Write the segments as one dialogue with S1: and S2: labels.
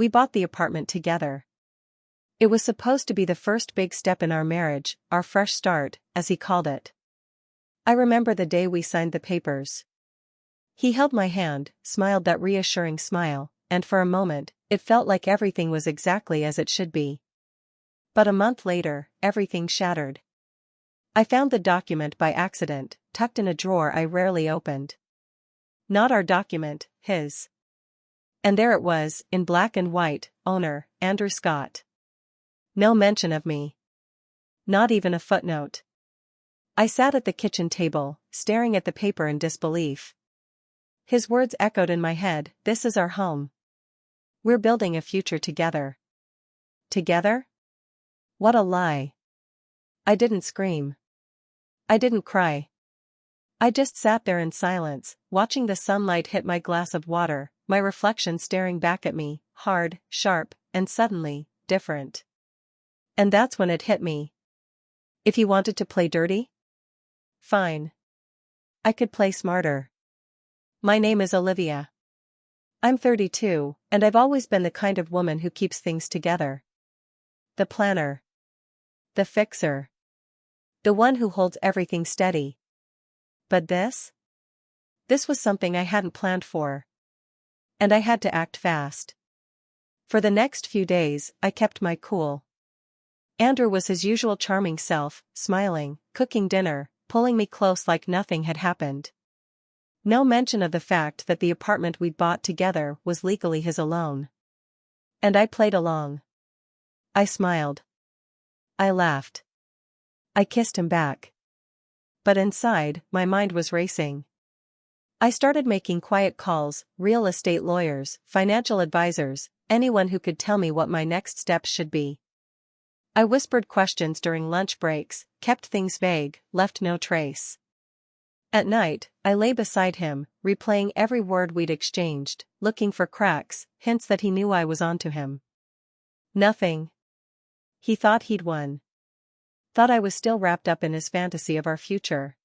S1: We bought the apartment together. It was supposed to be the first big step in our marriage, our fresh start, as he called it. I remember the day we signed the papers. He held my hand, smiled that reassuring smile, and for a moment, it felt like everything was exactly as it should be. But a month later, everything shattered. I found the document by accident, tucked in a drawer I rarely opened. Not our document, his. And there it was, in black and white, owner, Andrew Scott. No mention of me. Not even a footnote. I sat at the kitchen table, staring at the paper in disbelief. His words echoed in my head, "This is our home. We're building a future together." Together? What a lie. I didn't scream. I didn't cry. I just sat there in silence, watching the sunlight hit my glass of water, my reflection staring back at me, hard, sharp, and suddenly, different. And that's when it hit me. If he wanted to play dirty? Fine. I could play smarter. My name is Olivia. I'm 32, and I've always been the kind of woman who keeps things together. The planner. The fixer. The one who holds everything steady. But this? This was something I hadn't planned for. And I had to act fast. For the next few days, I kept my cool. Andrew was his usual charming self, smiling, cooking dinner, pulling me close like nothing had happened. No mention of the fact that the apartment we'd bought together was legally his alone. And I played along. I smiled. I laughed. I kissed him back. But inside, my mind was racing. I started making quiet calls, real estate lawyers, financial advisors, anyone who could tell me what my next steps should be. I whispered questions during lunch breaks, kept things vague, left no trace. At night, I lay beside him, replaying every word we'd exchanged, looking for cracks, hints that he knew I was onto him. Nothing. He thought he'd won. Thought I was still wrapped up in his fantasy of our future.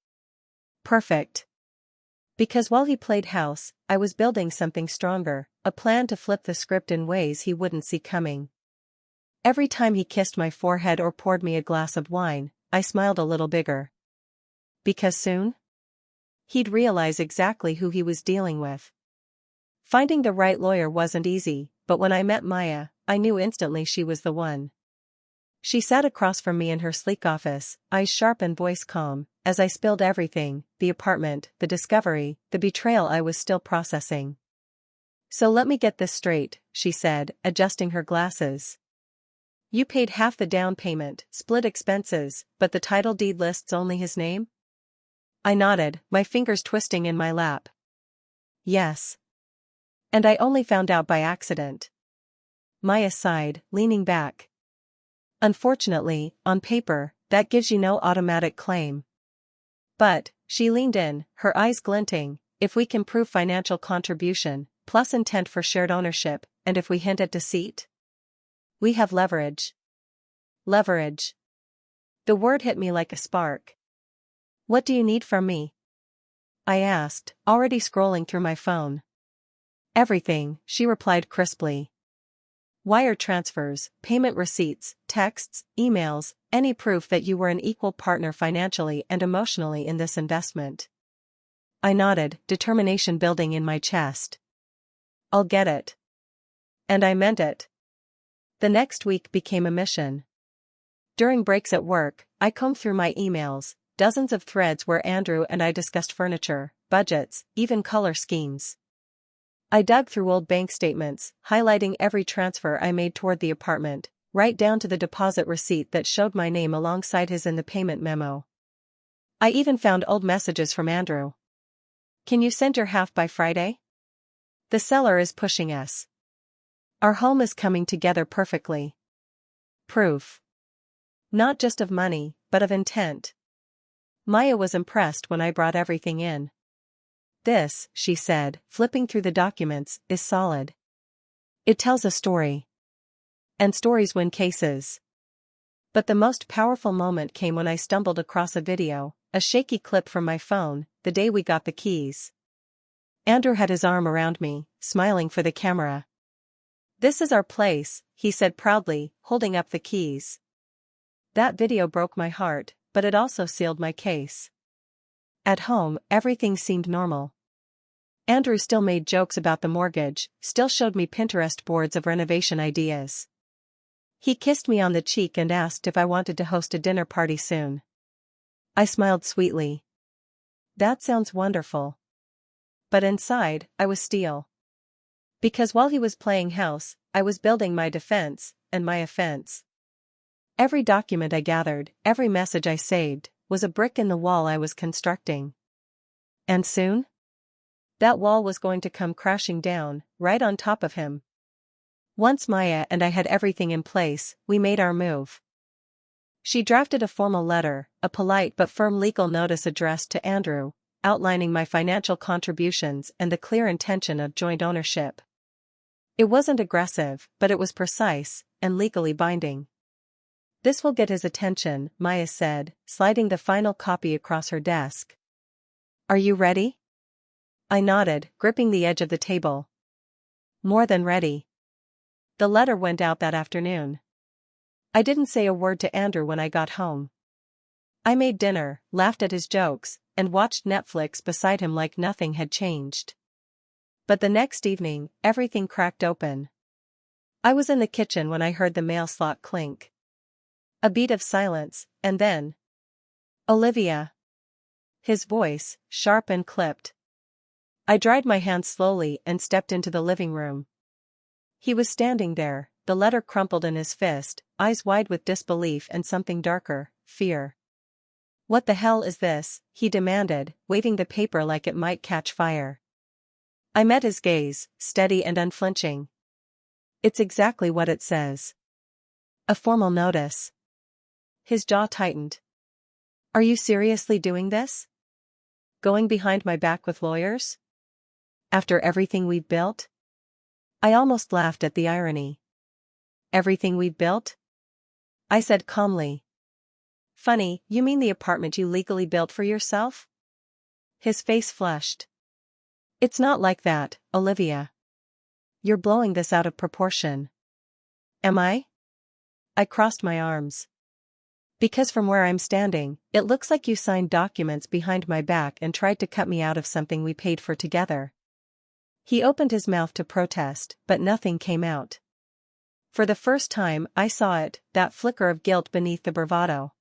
S1: Perfect. Because while he played house, I was building something stronger, a plan to flip the script in ways he wouldn't see coming. Every time he kissed my forehead or poured me a glass of wine, I smiled a little bigger. Because soon? He'd realize exactly who he was dealing with. Finding the right lawyer wasn't easy, but when I met Maya, I knew instantly she was the one. She sat across from me in her sleek office, eyes sharp and voice calm, as I spilled everything, the apartment, the discovery, the betrayal I was still processing. "So let me get this straight," she said, adjusting her glasses. "You paid half the down payment, split expenses, but the title deed lists only his name?" I nodded, my fingers twisting in my lap. "Yes. And I only found out by accident." Maya sighed, leaning back. "Unfortunately, on paper, that gives you no automatic claim. But," she leaned in, her eyes glinting, "if we can prove financial contribution, plus intent for shared ownership, and if we hint at deceit, we have leverage." Leverage. The word hit me like a spark. "What do you need from me?" I asked, already scrolling through my phone. "Everything," she replied crisply. "Wire transfers, payment receipts, texts, emails, any proof that you were an equal partner financially and emotionally in this investment." I nodded, determination building in my chest. "I'll get it." And I meant it. The next week became a mission. During breaks at work, I combed through my emails, dozens of threads where Andrew and I discussed furniture, budgets, even color schemes. I dug through old bank statements, highlighting every transfer I made toward the apartment, right down to the deposit receipt that showed my name alongside his in the payment memo. I even found old messages from Andrew. "Can you send your half by Friday? The seller is pushing us. Our home is coming together perfectly." Proof. Not just of money, but of intent. Maya was impressed when I brought everything in. "This," she said, flipping through the documents, "is solid. It tells a story. And stories win cases." But the most powerful moment came when I stumbled across a video, a shaky clip from my phone, the day we got the keys. Andrew had his arm around me, smiling for the camera. "This is our place," he said proudly, holding up the keys. That video broke my heart, but it also sealed my case. At home, everything seemed normal. Andrew still made jokes about the mortgage, still showed me Pinterest boards of renovation ideas. He kissed me on the cheek and asked if I wanted to host a dinner party soon. I smiled sweetly. That sounds wonderful. But inside, I was steel. Because while he was playing house, I was building my defense, and my offense. Every document I gathered, every message I saved, was a brick in the wall I was constructing. And soon? That wall was going to come crashing down, right on top of him. Once Maya and I had everything in place, we made our move. She drafted a formal letter, a polite but firm legal notice addressed to Andrew, outlining my financial contributions and the clear intention of joint ownership. It wasn't aggressive, but it was precise, and legally binding. "This will get his attention," Maya said, sliding the final copy across her desk. "Are you ready?" I nodded, gripping the edge of the table. "More than ready." The letter went out that afternoon. I didn't say a word to Andrew when I got home. I made dinner, laughed at his jokes, and watched Netflix beside him like nothing had changed. But the next evening, everything cracked open. I was in the kitchen when I heard the mail slot clink. A beat of silence, and then, "Olivia." His voice, sharp and clipped. I dried my hands slowly and stepped into the living room. He was standing there, the letter crumpled in his fist, eyes wide with disbelief and something darker, fear. "What the hell is this?" he demanded, waving the paper like it might catch fire. I met his gaze, steady and unflinching. "It's exactly what it says. A formal notice." His jaw tightened. "Are you seriously doing this? Going behind my back with lawyers? After everything we've built?" I almost laughed at the irony. "Everything we've built?" I said calmly. "Funny, you mean the apartment you legally built for yourself?" His face flushed. "It's not like that, Olivia. You're blowing this out of proportion." "Am I?" I crossed my arms. "Because from where I'm standing, it looks like you signed documents behind my back and tried to cut me out of something we paid for together." He opened his mouth to protest, but nothing came out. For the first time, I saw it, that flicker of guilt beneath the bravado.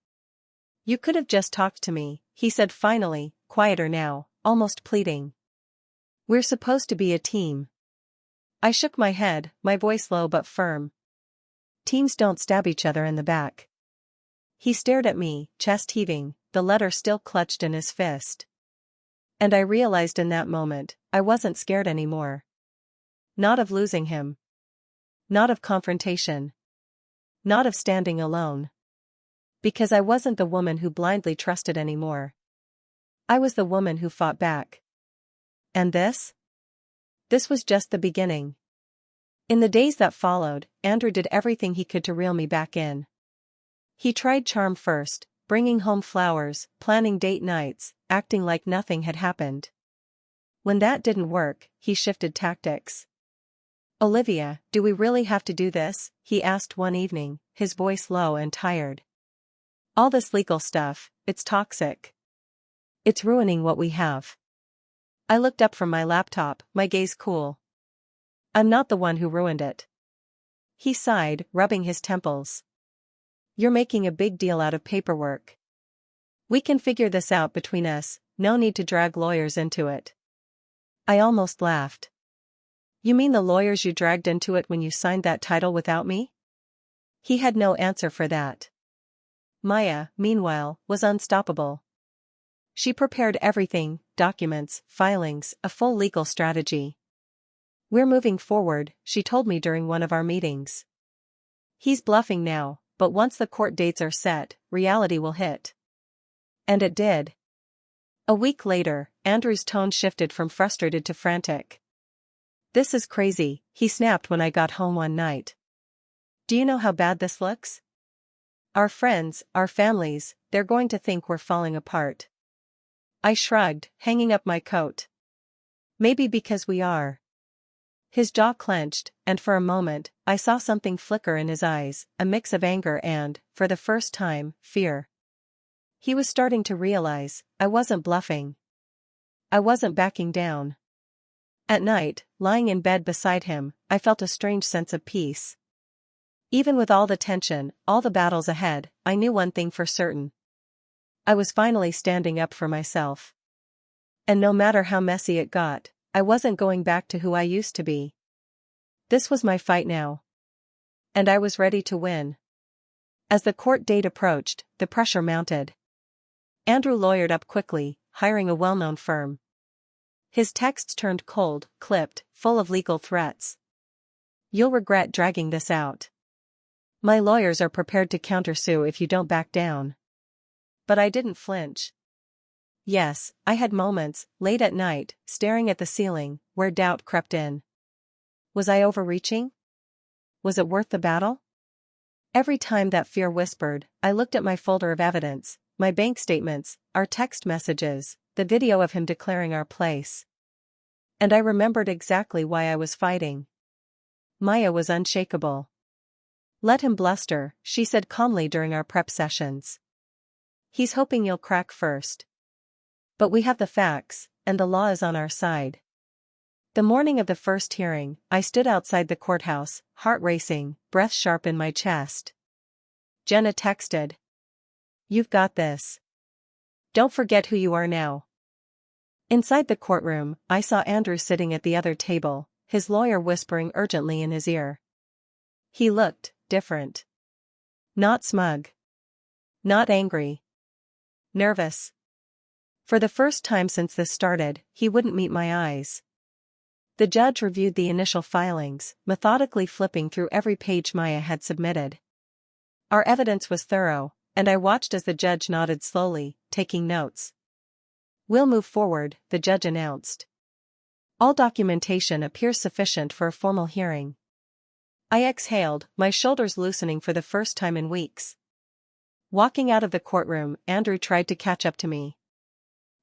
S1: "You could have just talked to me," he said finally, quieter now, almost pleading. "We're supposed to be a team." I shook my head, my voice low but firm. "Teams don't stab each other in the back." He stared at me, chest heaving, the letter still clutched in his fist. And I realized in that moment, I wasn't scared anymore. Not of losing him. Not of confrontation. Not of standing alone. Because I wasn't the woman who blindly trusted anymore. I was the woman who fought back. And this? This was just the beginning. In the days that followed, Andrew did everything he could to reel me back in. He tried charm first, bringing home flowers, planning date nights, acting like nothing had happened. When that didn't work, he shifted tactics. "Olivia, do we really have to do this?" he asked one evening, his voice low and tired. "All this legal stuff, it's toxic. It's ruining what we have." I looked up from my laptop, my gaze cool. "I'm not the one who ruined it." He sighed, rubbing his temples. "You're making a big deal out of paperwork. We can figure this out between us, no need to drag lawyers into it." I almost laughed. "You mean the lawyers you dragged into it when you signed that title without me?" He had no answer for that. Maya, meanwhile, was unstoppable. She prepared everything, documents, filings, a full legal strategy. "We're moving forward," she told me during one of our meetings. "He's bluffing now, but once the court dates are set, reality will hit." And it did. A week later, Andrew's tone shifted from frustrated to frantic. "This is crazy," he snapped when I got home one night. "Do you know how bad this looks? Our friends, our families, they're going to think we're falling apart." I shrugged, hanging up my coat. "Maybe because we are." His jaw clenched, and for a moment, I saw something flicker in his eyes, a mix of anger and, for the first time, fear. He was starting to realize, I wasn't bluffing. I wasn't backing down. At night, lying in bed beside him, I felt a strange sense of peace. Even with all the tension, all the battles ahead, I knew one thing for certain. I was finally standing up for myself. And no matter how messy it got, I wasn't going back to who I used to be. This was my fight now. And I was ready to win. As the court date approached, the pressure mounted. Andrew lawyered up quickly, hiring a well-known firm. His texts turned cold, clipped, full of legal threats. "You'll regret dragging this out. My lawyers are prepared to countersue if you don't back down." But I didn't flinch. Yes, I had moments, late at night, staring at the ceiling, where doubt crept in. Was I overreaching? Was it worth the battle? Every time that fear whispered, I looked at my folder of evidence, my bank statements, our text messages, the video of him declaring our place. And I remembered exactly why I was fighting. Maya was unshakable. "Let him bluster," she said calmly during our prep sessions. "He's hoping you'll crack first. But we have the facts, and the law is on our side." The morning of the first hearing, I stood outside the courthouse, heart racing, breath sharp in my chest. Jenna texted. "You've got this. Don't forget who you are now." Inside the courtroom, I saw Andrew sitting at the other table, his lawyer whispering urgently in his ear. He looked different. Not smug. Not angry. Nervous. For the first time since this started, he wouldn't meet my eyes. The judge reviewed the initial filings, methodically flipping through every page Maya had submitted. Our evidence was thorough, and I watched as the judge nodded slowly, taking notes. "We'll move forward," the judge announced. "All documentation appears sufficient for a formal hearing." I exhaled, my shoulders loosening for the first time in weeks. Walking out of the courtroom, Andrew tried to catch up to me.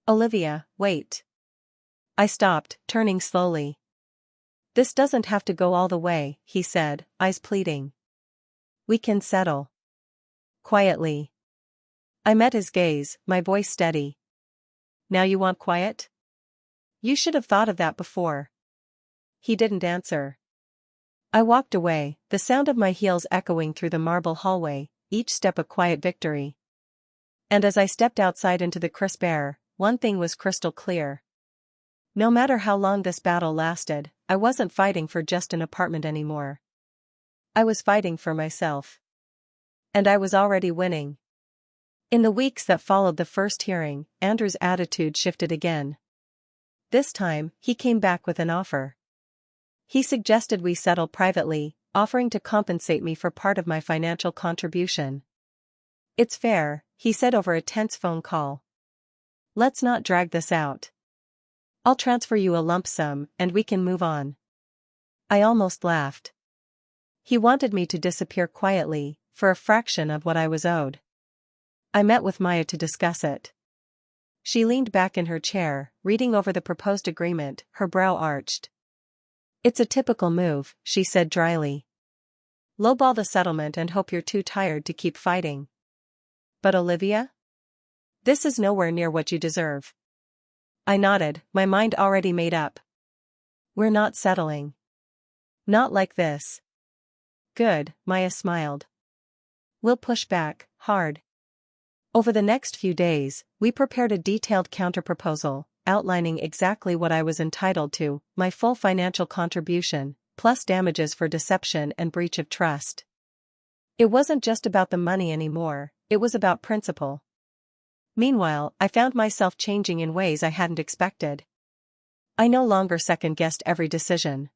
S1: "Olivia, wait." I stopped, turning slowly. "This doesn't have to go all the way," he said, eyes pleading. "We can settle." Quietly. I met his gaze, my voice steady. "Now you want quiet? You should have thought of that before." He didn't answer. I walked away, the sound of my heels echoing through the marble hallway, each step a quiet victory. And as I stepped outside into the crisp air, one thing was crystal clear. No matter how long this battle lasted, I wasn't fighting for just an apartment anymore. I was fighting for myself. And I was already winning. In the weeks that followed the first hearing, Andrew's attitude shifted again. This time, he came back with an offer. He suggested we settle privately, offering to compensate me for part of my financial contribution. "It's fair," he said over a tense phone call. "Let's not drag this out. I'll transfer you a lump sum, and we can move on." I almost laughed. He wanted me to disappear quietly, for a fraction of what I was owed. I met with Maya to discuss it. She leaned back in her chair, reading over the proposed agreement, her brow arched. "It's a typical move," she said dryly. "Lowball the settlement and hope you're too tired to keep fighting." "But Olivia? This is nowhere near what you deserve." I nodded, my mind already made up. "We're not settling. Not like this." "Good," Maya smiled. "We'll push back, hard." Over the next few days, we prepared a detailed counterproposal, outlining exactly what I was entitled to, my full financial contribution, plus damages for deception and breach of trust. It wasn't just about the money anymore, it was about principle. Meanwhile, I found myself changing in ways I hadn't expected. I no longer second-guessed every decision.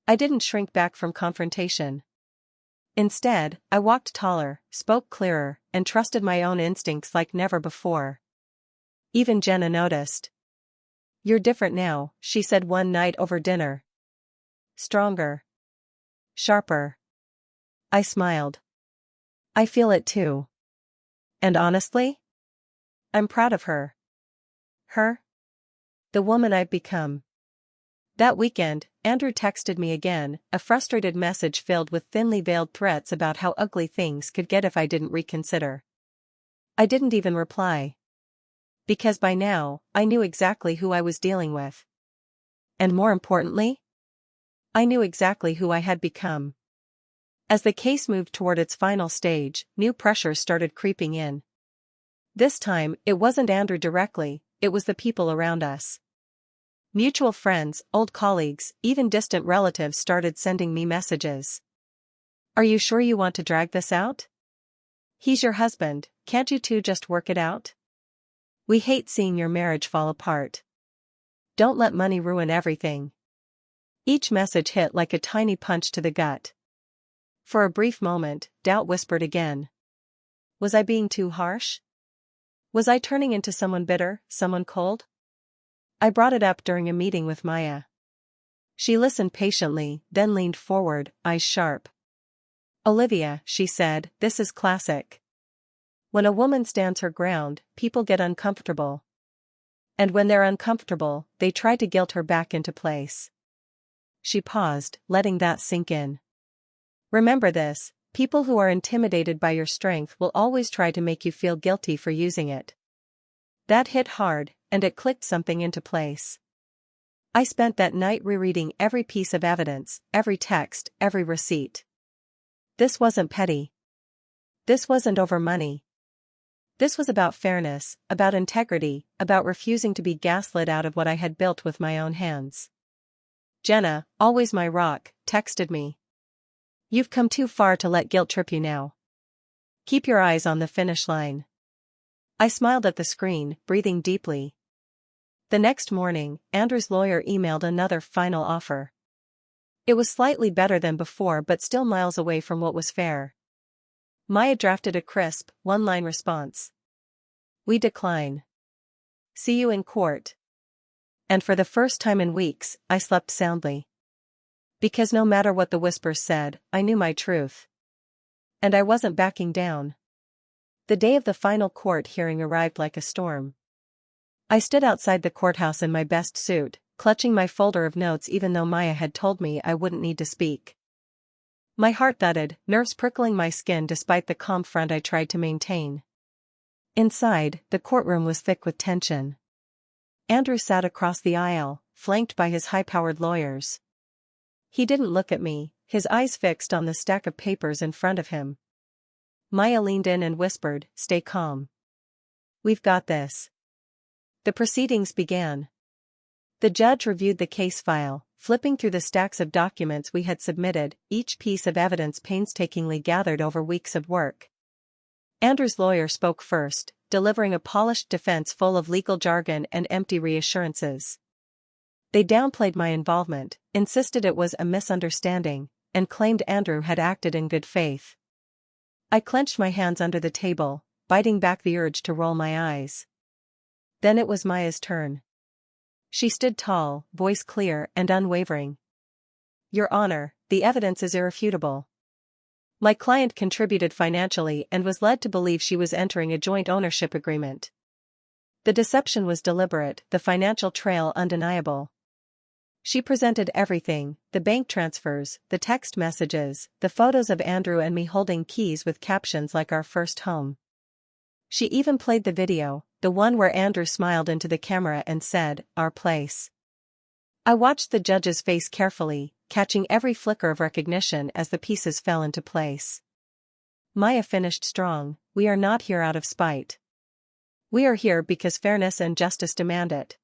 S1: I didn't shrink back from confrontation. Instead, I walked taller, spoke clearer, and trusted my own instincts like never before. Even Jenna noticed. "You're different now," she said one night over dinner. "Stronger. Sharper." I smiled. "I feel it too. And honestly, I'm proud of her. Her? The woman I've become." That weekend, Andrew texted me again, a frustrated message filled with thinly veiled threats about how ugly things could get if I didn't reconsider. I didn't even reply. Because by now, I knew exactly who I was dealing with. And more importantly, I knew exactly who I had become. As the case moved toward its final stage, new pressures started creeping in. This time, it wasn't Andrew directly, it was the people around us. Mutual friends, old colleagues, even distant relatives started sending me messages. Are you sure you want to drag this out? He's your husband, can't you two just work it out? We hate seeing your marriage fall apart. Don't let money ruin everything. Each message hit like a tiny punch to the gut. For a brief moment, doubt whispered again. Was I being too harsh? Was I turning into someone bitter, someone cold? I brought it up during a meeting with Maya. She listened patiently, then leaned forward, eyes sharp. Olivia, she said, this is classic. When a woman stands her ground, people get uncomfortable. And when they're uncomfortable, they try to guilt her back into place. She paused, letting that sink in. Remember this, people who are intimidated by your strength will always try to make you feel guilty for using it. That hit hard, and it clicked something into place. I spent that night rereading every piece of evidence, every text, every receipt. This wasn't petty. This wasn't over money. This was about fairness, about integrity, about refusing to be gaslit out of what I had built with my own hands. Jenna, always my rock, texted me. You've come too far to let guilt trip you now. Keep your eyes on the finish line. I smiled at the screen, breathing deeply. The next morning, Andrew's lawyer emailed another final offer. It was slightly better than before but still miles away from what was fair. Maya drafted a crisp, one-line response. We decline. See you in court. And for the first time in weeks, I slept soundly. Because no matter what the whispers said, I knew my truth. And I wasn't backing down. The day of the final court hearing arrived like a storm. I stood outside the courthouse in my best suit, clutching my folder of notes even though Maya had told me I wouldn't need to speak. My heart thudded, nerves prickling my skin despite the calm front I tried to maintain. Inside, the courtroom was thick with tension. Andrew sat across the aisle, flanked by his high-powered lawyers. He didn't look at me, his eyes fixed on the stack of papers in front of him. Maya leaned in and whispered, "Stay calm. We've got this." The proceedings began. The judge reviewed the case file, flipping through the stacks of documents we had submitted, each piece of evidence painstakingly gathered over weeks of work. Andrew's lawyer spoke first, delivering a polished defense full of legal jargon and empty reassurances. They downplayed my involvement, insisted it was a misunderstanding, and claimed Andrew had acted in good faith. I clenched my hands under the table, biting back the urge to roll my eyes. Then it was Maya's turn. She stood tall, voice clear and unwavering. Your Honor, the evidence is irrefutable. My client contributed financially and was led to believe she was entering a joint ownership agreement. The deception was deliberate, the financial trail undeniable. She presented everything, the bank transfers, the text messages, the photos of Andrew and me holding keys with captions like our first home. She even played the video, the one where Andrew smiled into the camera and said, "Our place." I watched the judge's face carefully, catching every flicker of recognition as the pieces fell into place. Maya finished strong, "We are not here out of spite. We are here because fairness and justice demand it."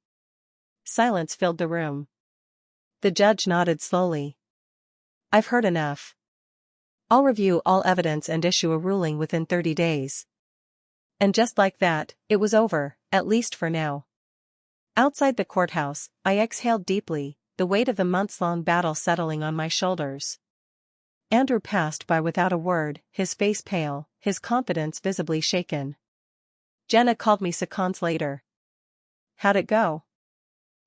S1: Silence filled the room. The judge nodded slowly. "I've heard enough. I'll review all evidence and issue a ruling within 30 days. And just like that, it was over, at least for now. Outside the courthouse, I exhaled deeply, the weight of the months-long battle settling on my shoulders. Andrew passed by without a word, his face pale, his confidence visibly shaken. Jenna called me seconds later. "How'd it go?"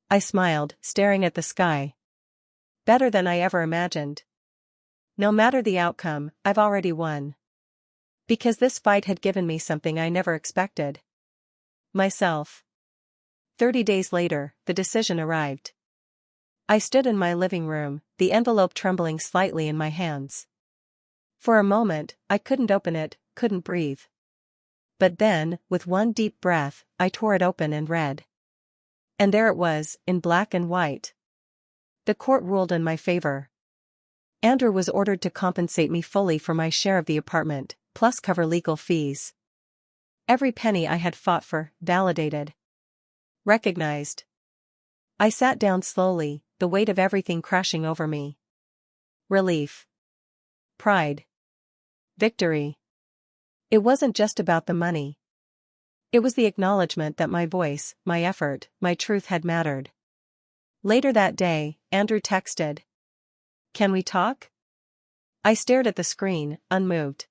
S1: I smiled, staring at the sky. "Better than I ever imagined. No matter the outcome, I've already won. Because this fight had given me something I never expected. Myself." 30 days later, the decision arrived. I stood in my living room, the envelope trembling slightly in my hands. For a moment, I couldn't open it, couldn't breathe. But then, with one deep breath, I tore it open and read. And there it was, in black and white. The court ruled in my favor. Andrew was ordered to compensate me fully for my share of the apartment, plus cover legal fees. Every penny I had fought for, validated. Recognized. I sat down slowly, the weight of everything crashing over me. Relief. Pride. Victory. It wasn't just about the money. It was the acknowledgement that my voice, my effort, my truth had mattered. Later that day, Andrew texted. "Can we talk?" I stared at the screen, unmoved.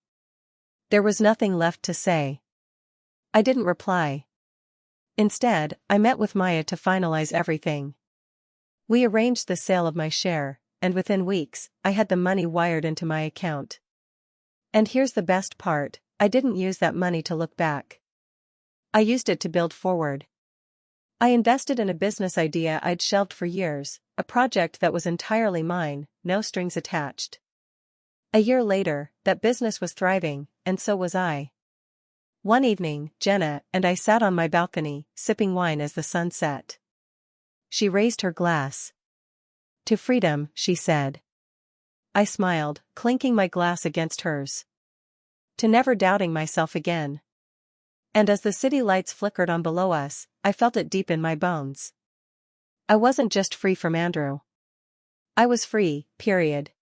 S1: There was nothing left to say. I didn't reply. Instead, I met with Maya to finalize everything. We arranged the sale of my share, and within weeks, I had the money wired into my account. And here's the best part, I didn't use that money to look back. I used it to build forward. I invested in a business idea I'd shelved for years, a project that was entirely mine, no strings attached. A year later, that business was thriving, and so was I. One evening, Jenna and I sat on my balcony, sipping wine as the sun set. She raised her glass. "To freedom," she said. I smiled, clinking my glass against hers. To never doubting myself again. And as the city lights flickered on below us, I felt it deep in my bones. I wasn't just free from Andrew. I was free, period.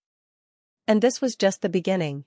S1: And this was just the beginning.